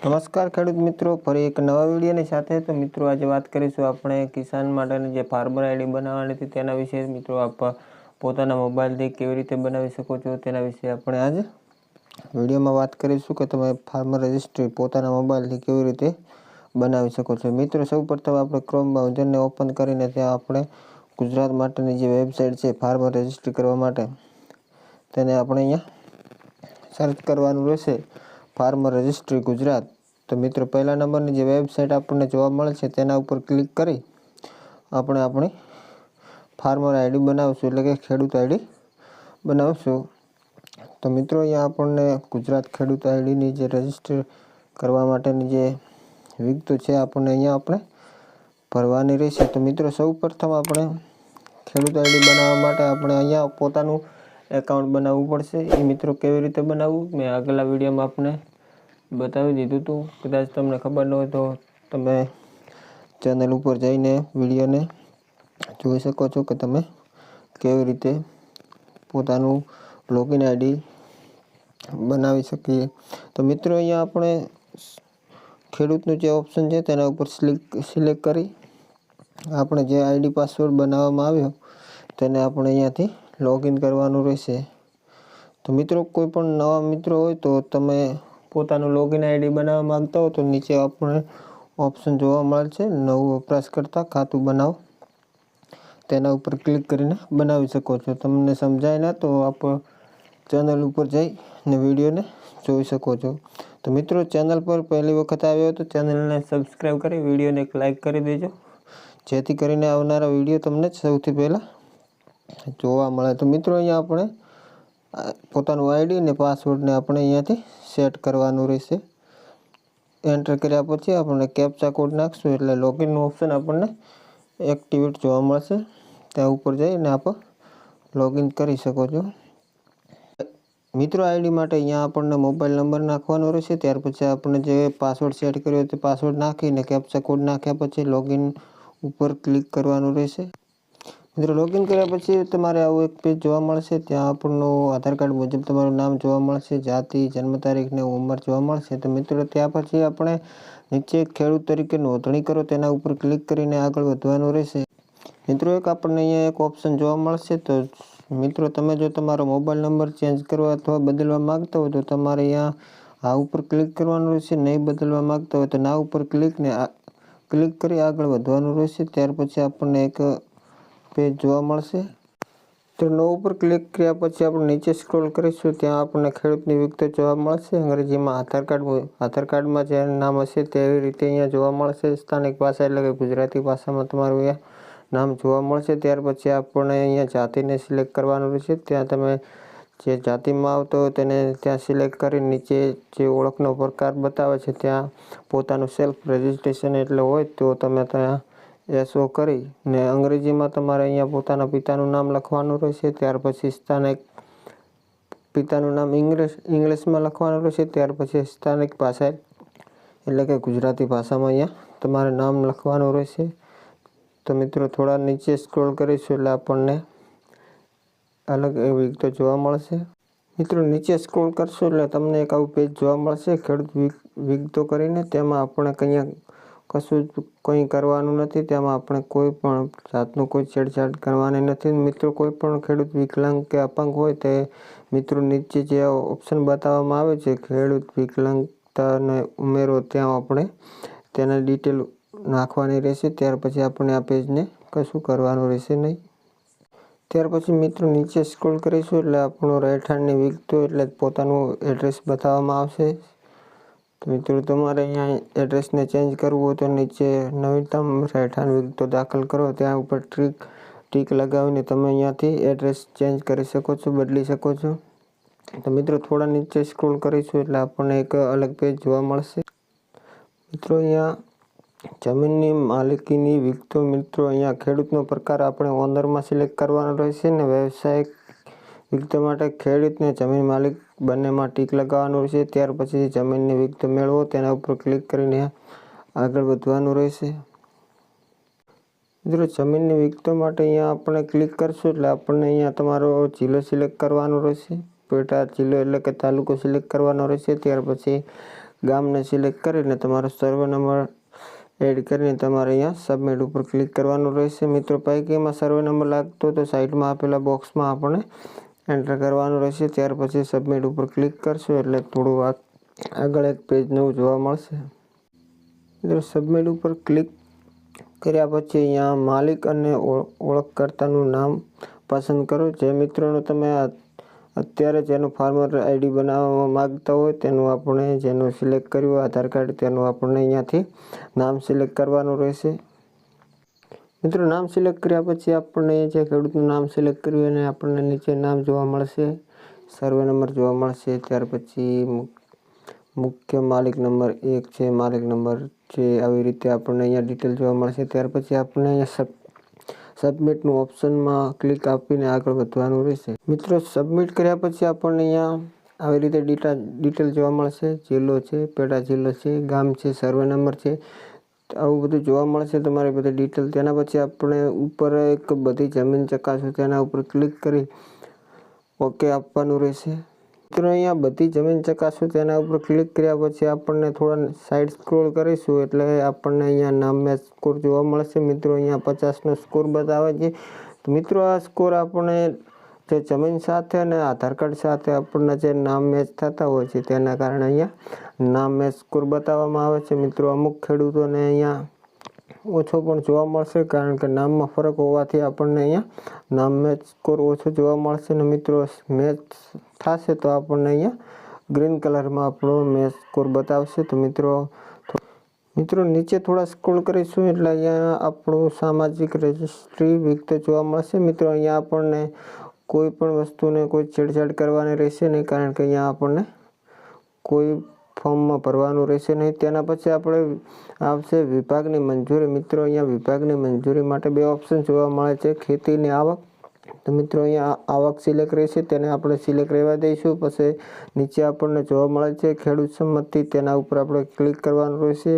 નમસ્કાર ખેડૂત મિત્રો, ફરી એક નવા વિડીયોની સાથે. તો મિત્રો આજે વાત કરીશું આપણે કિસાન માટેની જે ફાર્મર આઈડી બનાવવાની હતી તેના વિશે. મિત્રો આપ પોતાના મોબાઈલથી કેવી રીતે બનાવી શકો છો તેના વિશે આપણે આજે વિડીયોમાં વાત કરીશું કે તમે ફાર્મર રજિસ્ટ્રી પોતાના મોબાઈલથી કેવી રીતે બનાવી શકો છો. મિત્રો સૌપ્રથમ આપણે ક્રોમ બ્રાઉઝરને ઓપન કરીને ત્યાં આપણે ગુજરાત માટેની જે વેબસાઇટ છે ફાર્મર રજિસ્ટ્રી કરવા માટે તેને આપણે અહીંયા સર્ચ કરવાનું રહેશે, ફાર્મર રજિસ્ટ્રી ગુજરાત. તો મિત્રો પહેલા નંબરની જે વેબસાઇટ આપણને જોવા મળે છે તેના ઉપર ક્લિક કરી આપણે આપણી ફાર્મર આઈડી બનાવશું, એટલે કે ખેડૂત આઈડી બનાવશું. તો મિત્રો અહીંયા આપણને ગુજરાત ખેડૂત આઈડીની જે રજિસ્ટર કરવા માટેની જે વિગતો છે આપણને અહીંયા આપણે ભરવાની રહેશે. તો મિત્રો સૌપ્રથમ આપણે ખેડૂત આઈડી બનાવવા માટે આપણે અહીંયા પોતાનું એકાઉન્ટ બનાવવું પડશે. એ મિત્રો કેવી રીતે બનાવવું મેં આગલા વિડીયોમાં આપણે બતાવી દીધું હતું. કદાચ તમને ખબર ન હોય તો તમે ચેનલ ઉપર જઈને વિડીયોને જોઈ શકો છો કે તમે કેવી રીતે પોતાનું લોગિન આઈડી બનાવી શકીએ. તો મિત્રો અહીંયા આપણે ખેડૂતનું જે ઓપ્શન છે તેના ઉપર સિલેક્ટ કરી આપણે જે આઈડી પાસવર્ડ બનાવવામાં આવ્યો તેને આપણે અહીંયાથી લોગિન કરવાનું રહેશે. તો મિત્રો કોઈ પણ નવા મિત્રો હોય તો તમે પોતાનું લોગિન આઈડી બનાવવા માંગતા હો તો નીચે આપણે ઓપ્શન જોવા મળે છે નવું વપરાશકર્તા ખાતું બનાવો, તેના ઉપર ક્લિક કરીને બનાવી શકો છો. તમને સમજાય ના તો આપ ચેનલ ઉપર જઈને વિડીયોને જોઈ શકો છો. તો મિત્રો ચેનલ પર પહેલી વખત આવ્યો તો ચેનલને સબસ્ક્રાઈબ કરી વિડીયોને એક લાઈક કરી દેજો, જેથી કરીને આવનારા વિડીયો તમને સૌથી પહેલાં જોવા મળે. તો મિત્રો અહીંયા આપણે પોતાનું આઈડી અને પાસવર્ડને આપણે અહીંયાથી સેટ કરવાનું રહેશે. એન્ટર કર્યા પછી આપણને કેપ્ચા કોડ નાખશું એટલે લોગિનનું ઓપ્શન આપણને એક્ટિવેટ જોવા મળશે. ત્યાં ઉપર જઈને આપ લોગિન કરી શકો છો. મિત્રો આઈડી માટે અહીંયા આપણને મોબાઈલ નંબર નાખવાનો રહેશે. ત્યાર પછી આપણે જે પાસવર્ડ સેટ કર્યો તે પાસવર્ડ નાખીને કેપ્ચા કોડ નાખ્યા પછી લોગિન ઉપર ક્લિક કરવાનું રહેશે. મિત્રો લોગિન કર્યા પછી તમારે આવું એક પેજ જોવા મળશે. ત્યાં આપણનું આધાર કાર્ડ મુજબ તમારું નામ જોવા મળશે, જાતિ, જન્મ તારીખ ને ઉંમર જોવા મળશે. તો મિત્રો ત્યાં પછી આપણે નીચે ખેડૂત તરીકે નોંધણી કરો તેના ઉપર ક્લિક કરીને આગળ વધવાનું રહેશે. મિત્રો એક આપણને અહીંયા એક ઓપ્શન જોવા મળશે. તો મિત્રો તમે જો તમારો મોબાઈલ નંબર ચેન્જ કરવા અથવા બદલવા માગતા હોય તો તમારે અહીંયા આ ઉપર ક્લિક કરવાનું રહેશે. નહીં બદલવા માગતા હોય તો ના ઉપર ક્લિક કરી આગળ વધવાનું રહેશે. ત્યાર પછી આપણને એક પેજ જોવા મળશે. તો નો ઉપર ક્લિક કર્યા પછી આપણે નીચે સ્ક્રોલ કરીશું, ત્યાં આપણને ખેડૂતની વિગતો જોવા મળશે. અંગ્રેજીમાં આધાર કાર્ડમાં જે નામ હશે તેવી રીતે અહીંયા જોવા મળશે. સ્થાનિક ભાષા એટલે કે ગુજરાતી ભાષામાં તમારું અહીંયા નામ જોવા મળશે. ત્યાર પછી આપણને અહીંયા જાતિને સિલેક્ટ કરવાનું રહેશે. ત્યાં તમે જે જાતિમાં આવતો હોય તેને ત્યાં સિલેક્ટ કરી નીચે જે ઓળખનો પ્રકાર બતાવે છે ત્યાં પોતાનું સેલ્ફ રજિસ્ટ્રેશન એટલે હોય તો તમે ત્યાં એસો કરી ને અંગ્રેજીમાં તમારે અહીંયા પોતાના પિતાનું નામ લખવાનું રહેશે. ત્યાર પછી સ્થાનિક પિતાનું નામ ઇંગ્લિશમાં લખવાનું રહેશે. ત્યાર પછી સ્થાનિક ભાષા એટલે કે ગુજરાતી ભાષામાં અહીંયા તમારે નામ લખવાનું રહેશે. તો મિત્રો થોડા નીચે સ્ક્રોલ કરીશું એટલે આપણને અલગ વિગતો જોવા મળશે. મિત્રો નીચે સ્ક્રોલ કરશો એટલે તમને એક આવું પેજ જોવા મળશે ખેડૂત વિગતો કરીને. તેમાં આપણે કશું જ કંઈ કરવાનું નથી. તેમાં આપણે કોઈ પણ જાતનું કોઈ છેડછાડ કરવાની નથી. મિત્રો કોઈ પણ ખેડૂત વિકલાંગ કે અપંગ હોય તે મિત્રો નીચે જે ઓપ્શન બતાવવામાં આવે છે ખેડૂત વિકલાંગતાને ઉમેરો, ત્યાં આપણે તેના ડિટેલ નાખવાની રહેશે. ત્યાર પછી આપણે આ પેજને કશું કરવાનું રહેશે નહીં. ત્યાર પછી મિત્રો નીચે સ્ક્રોલ કરીશું એટલે આપણું રહેઠાણની વિગતો એટલે પોતાનું એડ્રેસ બતાવવામાં આવશે. તો મિત્રો તમારે અહીંયા એડ્રેસને ચેન્જ કરવું હોય તો નીચે નવીનતમ રહેઠાણ વિગતો દાખલ કરો, ત્યાં ઉપર ટીક લગાવીને તમે અહીંયાથી એડ્રેસ ચેન્જ કરી શકો છો, બદલી શકો છો. તો મિત્રો થોડા નીચે સ્ક્રોલ કરીશું એટલે આપણને એક અલગ પેજ જોવા મળશે. મિત્રો અહીંયા જમીનની માલિકીની વિગતો. મિત્રો અહીંયા ખેડૂતનો પ્રકાર આપણે ઓનરમાં સિલેક્ટ કરવાનો રહેશે ને વ્યવસાયિક વિગતો માટે ખેડૂતને જમીન માલિક બંનેમાં ટીક લગાવવાનું રહેશે. ત્યાર પછી જમીનની વિગતો મેળવો તેના ઉપર ક્લિક કરીને આગળ વધવાનું રહેશે. મિત્રો જમીનની વિગતો માટે અહીંયા આપણે ક્લિક કરશું એટલે આપણને અહીંયા તમારો જિલ્લો સિલેક્ટ કરવાનો રહેશે. પેટા જિલ્લો એટલે કે તાલુકો સિલેક્ટ કરવાનો રહેશે. ત્યાર પછી ગામને સિલેક્ટ કરીને તમારો સર્વે નંબર એડ કરીને તમારે અહીંયા સબમિટ ઉપર ક્લિક કરવાનું રહેશે મિત્રો. પૈકીમાં સર્વે નંબર લાગતો તો સાઈડમાં આપેલા બોક્સમાં આપણે એન્ટર કરવાનું રહેશે. ત્યાર પછી સબમિટ ઉપર ક્લિક કરશો એટલે થોડું આગળ એક પેજ નવું જોવા મળશે. મિત્રો સબમિટ ઉપર ક્લિક કર્યા પછી અહીંયા માલિક અને ઓળખકર્તાનું નામ પસંદ કરો. જે મિત્રોનું તમે અત્યારે જેનું ફાર્મર આઈડી બનાવવા માગતા હોય તેનું આપણે જેનું સિલેક્ટ કર્યું આધાર કાર્ડ તેનું આપણે અહીંયાથી નામ સિલેક્ટ કરવાનું રહેશે. મિત્રો નામ સિલેક્ટ કર્યા પછી આપણને જે ખેડૂતનું નામ સિલેક્ટ કર્યું એને આપણને નીચે નામ જોવા મળશે, સર્વે નંબર જોવા મળશે. ત્યાર પછી મુખ્ય માલિક નંબર 1 છે, માલિક નંબર છે, આવી રીતે આપણને અહીંયા ડિટેલ જોવા મળશે. ત્યાર પછી આપણે અહીંયા સબમિટનું ઓપ્શનમાં ક્લિક આપીને આગળ વધવાનું રહેશે. મિત્રો સબમિટ કર્યા પછી આપણને અહીંયા આવી રીતે ડિટેલ જોવા મળશે. જિલ્લો છે, પેટા જિલ્લો છે, ગામ છે, સર્વે નંબર છે, આવું બધું જોવા મળશે તમારી બધી ડિટેલ. તેના પછી આપણે ઉપર એક બધી જમીન ચકાસો તેના ઉપર ક્લિક કરી ઓકે આપવાનું રહેશે. મિત્રો અહીંયા બધી જમીન ચકાસો તેના ઉપર ક્લિક કર્યા પછી આપણને થોડા સાઈડ સ્ક્રોલ કરીશું એટલે આપણને અહીંયા નામ મેચ સ્કોર જોવા મળશે. મિત્રો અહીંયા 50નો સ્કોર બતાવે છે. તો મિત્રો આ સ્કોર આપણને જે જમીન સાથે અને આધાર કાર્ડ સાથે આપણને જે નામ મેચ થતા હોય છે તેના કારણે અહીંયા નામ મેચ સ્કોર બતાવવામાં આવે છે. મિત્રો અમુક ખેડૂતોને અહીંયા ઓછો પણ જોવા મળશે કારણ કે નામમાં ફરક હોવાથી આપણને અહીંયા નામ મેચ સ્કોર ઓછો જોવા મળશે. ને મિત્રો મેચ થશે તો આપણને અહીંયા ગ્રીન કલરમાં આપણો મેચ સ્કોર બતાવશે. તો મિત્રો નીચે થોડા સ્ક્રોલ કરીશું એટલે અહીંયા આપણું સામાજિક રજિસ્ટ્રી વિગતો જોવા મળશે. મિત્રો અહીંયા આપણને કોઈ પણ વસ્તુને કોઈ છેડછાડ કરવાની રહેશે નહીં કારણ કે અહીંયા આપણને કોઈ ફોર્મમાં ભરવાનું રહેશે નહીં. તેના પછી આપણે આવશે વિભાગની મંજૂરી. મિત્રો અહીંયા વિભાગની મંજૂરી માટે 2 ઓપ્શન જોવા મળે છે, ખેતીની આવક. તો મિત્રો અહીંયા આવક સિલેક્ટ રહેશે તેને આપણે સિલેક્ટ રહેવા દઈશું. પછી નીચે આપણને જોવા મળે છે ખેડૂત સંમતિ, તેના ઉપર આપણે ક્લિક કરવાનું રહેશે.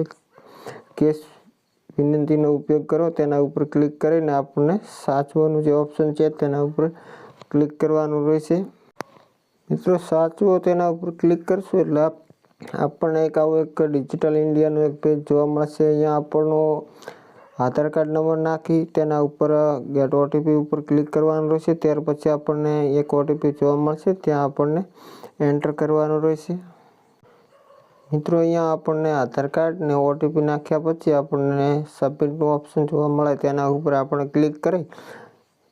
કેસ વિનંતીનો ઉપયોગ કરો તેના ઉપર ક્લિક કરીને આપણને સાચવવાનું જે ઓપ્શન છે તેના ઉપર ક્લિક કરવાનું રહેશે. મિત્રો સાચવો તેના ઉપર ક્લિક કરશો એટલે આપણને એક ડિજિટલ ઇન્ડિયાનું એક પેજ જોવા મળશે. અહીંયા આપણનો આધાર કાર્ડ નંબર નાખી તેના ઉપર ગેટ ઓટીપી ઉપર ક્લિક કરવાનું રહેશે. ત્યાર પછી આપણને એક ઓટીપી જોવા મળશે, ત્યાં આપણને એન્ટર કરવાનું રહેશે. મિત્રો અહીંયા આપણને આધાર કાર્ડ ને ઓટીપી નાખ્યા પછી આપણને સબમિટનું ઓપ્શન જોવા મળે તેના ઉપર આપણે ક્લિક કરી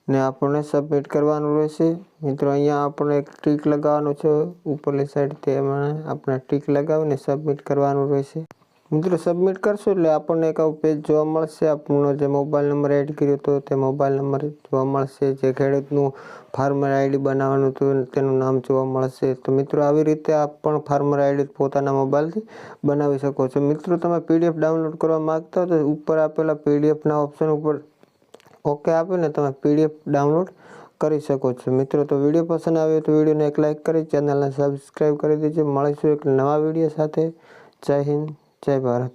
ને આપણને સબમિટ કરવાનું રહેશે. મિત્રો અહીંયા આપણે એક ટીક લગાવવાનું છે ઉપરલી સાઈડ, તેમાં આપણે ટીક લગાવીને સબમિટ કરવાનું રહેશે. મિત્રો સબમિટ કરશો એટલે આપણને એક આવું પેજ જોવા મળશે. આપણો જે મોબાઈલ નંબર એડ કર્યો હતો તે મોબાઈલ નંબર જોવા મળશે. જે ખેડૂતનું ફાર્મર આઈડી બનાવવાનું હતું તેનું નામ જોવા મળશે. તો મિત્રો આવી રીતે આપ પણ ફાર્મર આઈડી પોતાના મોબાઈલથી બનાવી શકો છો. મિત્રો તમે પીડીએફ ડાઉનલોડ કરવા માગતા હો તો ઉપર આપેલા પીડીએફના ઓપ્શન ઉપર ઓકે આપીને તમે પીડીએફ ડાઉનલોડ કરી શકો છો. મિત્રો તો વિડીયો પસંદ આવ્યો તો વિડીયોને એક લાઇક કરી ચેનલને સબસ્ક્રાઈબ કરી દેજો. મળીશું એક નવા વિડીયો સાથે. જય હિન્દ, જય ભારત.